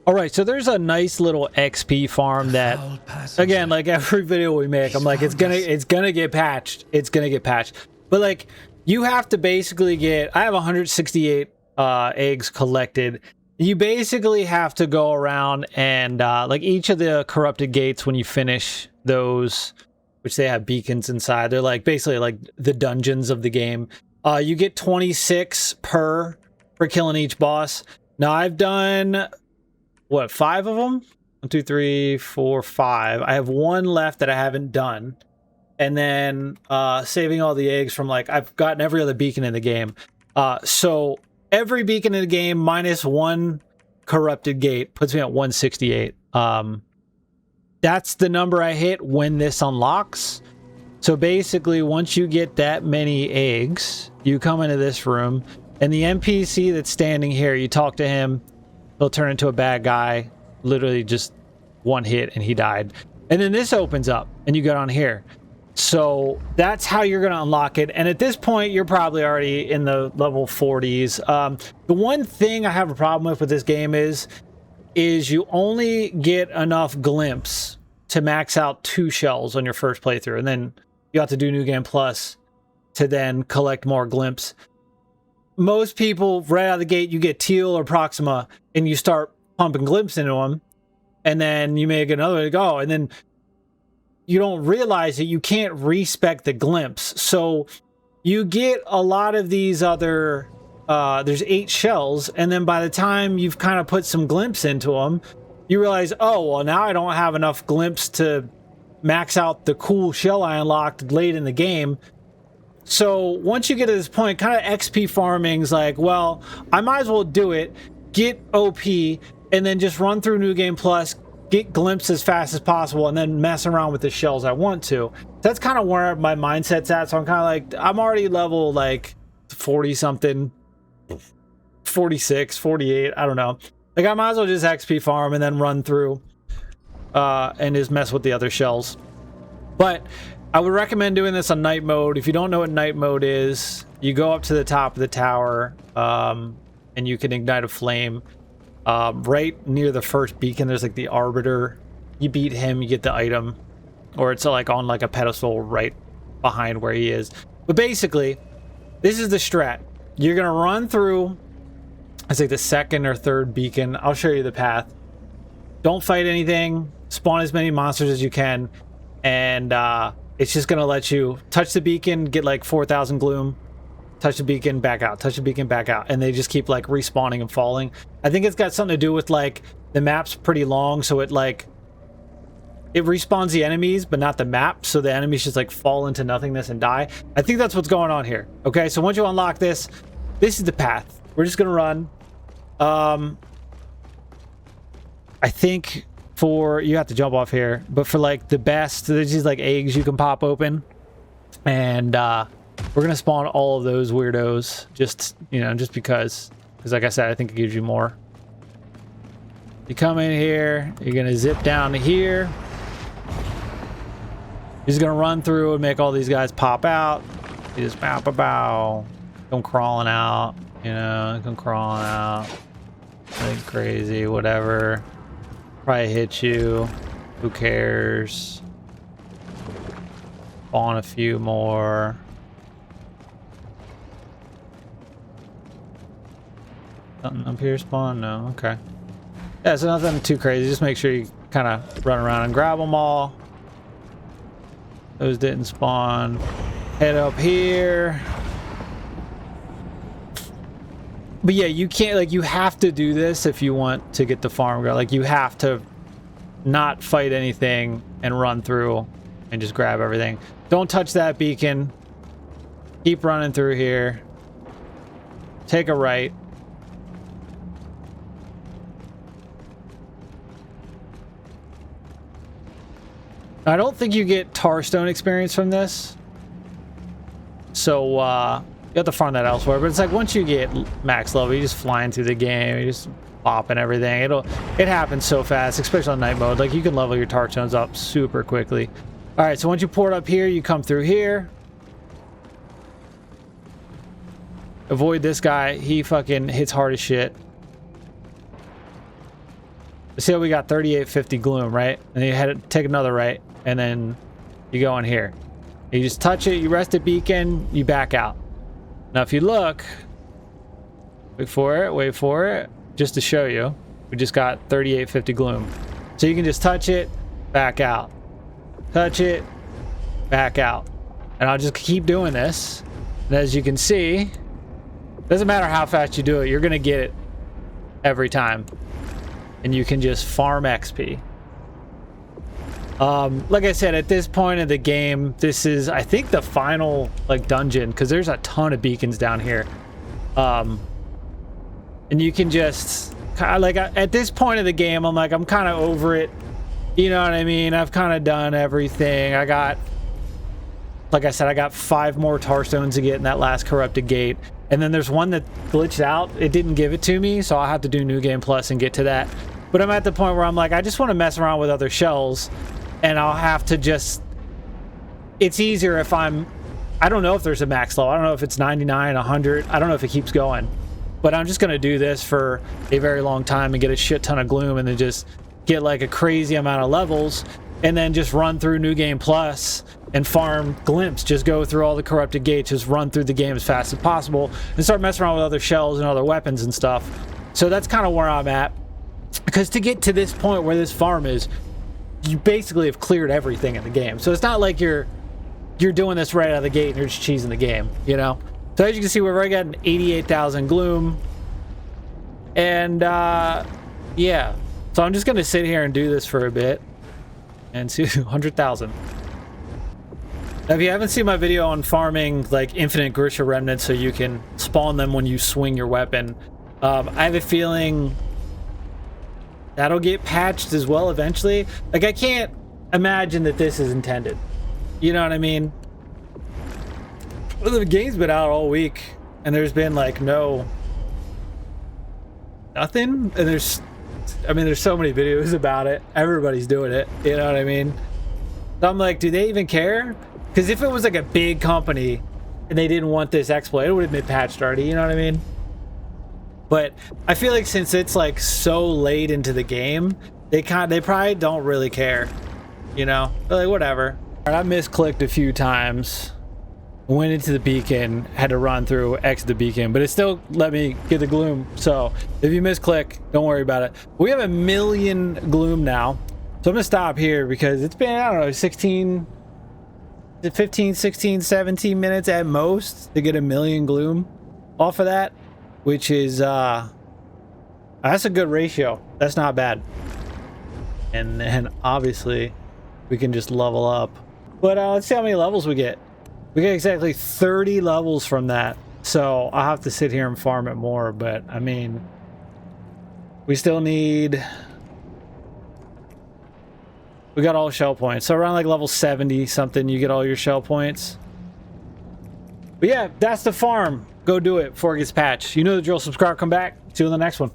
All right, so there's a nice little XP farm that, again, like every video we make, I'm like, it's gonna get patched. It's gonna get patched. But like, you have to basically get. I have 168 eggs collected. You basically have to go around and like each of the corrupted gates when you finish those, which they have beacons inside. They're like basically like the dungeons of the game. You get 26 for killing each boss. Now I've done. What, 5 of them? 1, 2, 3, 4, 5. I have 1 left that I haven't done. And then saving all the eggs from like, I've gotten every other beacon in the game. So every beacon in the game minus 1 corrupted gate puts me at 168. That's the number I hit when this unlocks. So basically, once you get that many eggs, you come into this room, and the NPC that's standing here, you talk to him. He'll turn into a bad guy, literally just 1 hit and he died. And then this opens up and you go down here. So that's how you're going to unlock it. And at this point, you're probably already in the level 40s. The one thing I have a problem with this game is you only get enough glimpse to max out 2 shells on your first playthrough. And then you have to do New Game Plus to then collect more glimpse. Most people, right out of the gate, you get Teal or Proxima, and you start pumping glimpse into them, and then you may get another way to go, and then you don't realize that you can't respec the glimpse. So you get a lot of these other, there's 8 shells, and then by the time you've kind of put some glimpse into them, you realize, oh, well, now I don't have enough glimpse to max out the cool shell I unlocked late in the game. So once you get to this point, kind of XP farming's like, well, I might as well do it, get OP, and then just run through New Game Plus, get glimpse as fast as possible, and then mess around with the shells I want to. That's kind of where my mindset's at. So I'm kind of like, I'm already level like 40 something, 46, 48, I don't know. Like I might as well just XP farm and then run through and just mess with the other shells. But I would recommend doing this on night mode. If you don't know what night mode is, you go up to the top of the tower and you can ignite a flame. Right near the first beacon, there's like the Arbiter. You beat him, you get the item. Or it's like on like a pedestal right behind where he is. But basically, this is the strat. You're going to run through, it's like the 2nd or 3rd beacon. I'll show you the path. Don't fight anything. Spawn as many monsters as you can. And it's just going to let you touch the beacon, get like 4,000 gloom, touch the beacon, back out, touch the beacon, back out. And they just keep like respawning and falling. I think it's got something to do with like the map's pretty long. So it like, it respawns the enemies, but not the map. So the enemies just like fall into nothingness and die. I think that's what's going on here. Okay, so once you unlock this, this is the path. We're just going to run. I think for, you have to jump off here, but for like the best, there's these like eggs you can pop open. And we're going to spawn all of those weirdos. Just, you know, just because like I said, I think it gives you more. You come in here, you're going to zip down to here. He's gonna run through and make all these guys pop out. You just bow, bow, bow. Come crawling out, you know, come crawling out. Like crazy, whatever. Probably hit you. Who cares? Spawn a few more. Something up here spawn? No, okay. Yeah, so nothing too crazy. Just make sure you kind of run around and grab them all. Those didn't spawn. Head up here. But yeah, you can't, like, you have to do this if you want to get the farm girl. Like, you have to not fight anything and run through and just grab everything. Don't touch that beacon. Keep running through here. Take a right. I don't think you get Tarstone experience from this. So, you have to farm that elsewhere. But it's like, once you get max level, you just flying through the game. You just popping everything. It happens so fast, especially on night mode. Like, you can level your Tarstones up super quickly. Alright, so once you port up here, you come through here. Avoid this guy. He fucking hits hard as shit. See how we got 3850 gloom, right? And you had to take another right, and then you go in here. You just touch it, you rest at beacon, you back out. Now if you look, wait for it, just to show you, we just got 3850 gloom. So you can just touch it, back out. Touch it, back out. And I'll just keep doing this. And as you can see, doesn't matter how fast you do it, you're gonna get it every time. And you can just farm XP. Like I said, at this point in the game, this is, I think, the final like dungeon, because there's a ton of beacons down here. And you can just like, at this point of the game, I'm like, I'm kind of over it. You know what I mean? I've kind of done everything. I got, like I said, I got 5 more tar stones to get in that last corrupted gate. And then there's one that glitched out. It didn't give it to me, so I'll have to do New Game Plus and get to that. But I'm at the point where I'm like, I just want to mess around with other shells, and I'll have to just... It's easier if I'm... I don't know if there's a max level. I don't know if it's 99, 100. I don't know if it keeps going. But I'm just going to do this for a very long time and get a shit ton of gloom, and then just get like a crazy amount of levels, and then just run through New Game Plus and farm glimpse. Just go through all the corrupted gates, just run through the game as fast as possible, and start messing around with other shells and other weapons and stuff. So that's kind of where I'm at. Because to get to this point where this farm is, you basically have cleared everything in the game. So it's not like you're doing this right out of the gate and you're just cheesing the game, you know? So as you can see, we're already getting 88,000 gloom. And yeah. So I'm just going to sit here and do this for a bit and see 100,000. Now, if you haven't seen my video on farming like infinite Glacial remnants so you can spawn them when you swing your weapon, I have a feeling that'll get patched as well eventually. Like, I can't imagine that this is intended. You know what I mean? Well, the game's been out all week and there's been like nothing. And there's so many videos about it. Everybody's doing it. You know what I mean? So I'm like, do they even care? Because if it was like a big company and they didn't want this exploit, it would have been patched already. You know what I mean? But I feel like since it's like so late into the game, they probably don't really care. You know? They're like, whatever. All right, I misclicked a few times. Went into the beacon, had to run through X the beacon, but it still let me get the gloom. So if you misclick, don't worry about it. We have 1 million gloom now. So I'm gonna stop here because it's been, I don't know, 15, 16, 17 minutes at most to get 1 million gloom off of that, which is, that's a good ratio. That's not bad. And then obviously we can just level up. But let's see how many levels we get. We get exactly 30 levels from that. So I'll have to sit here and farm it more. But I mean, we still need... We got all shell points. So around like level 70 something, you get all your shell points. But yeah, that's the farm. Go do it before it gets patched. You know the drill. Subscribe, come back. See you in the next one.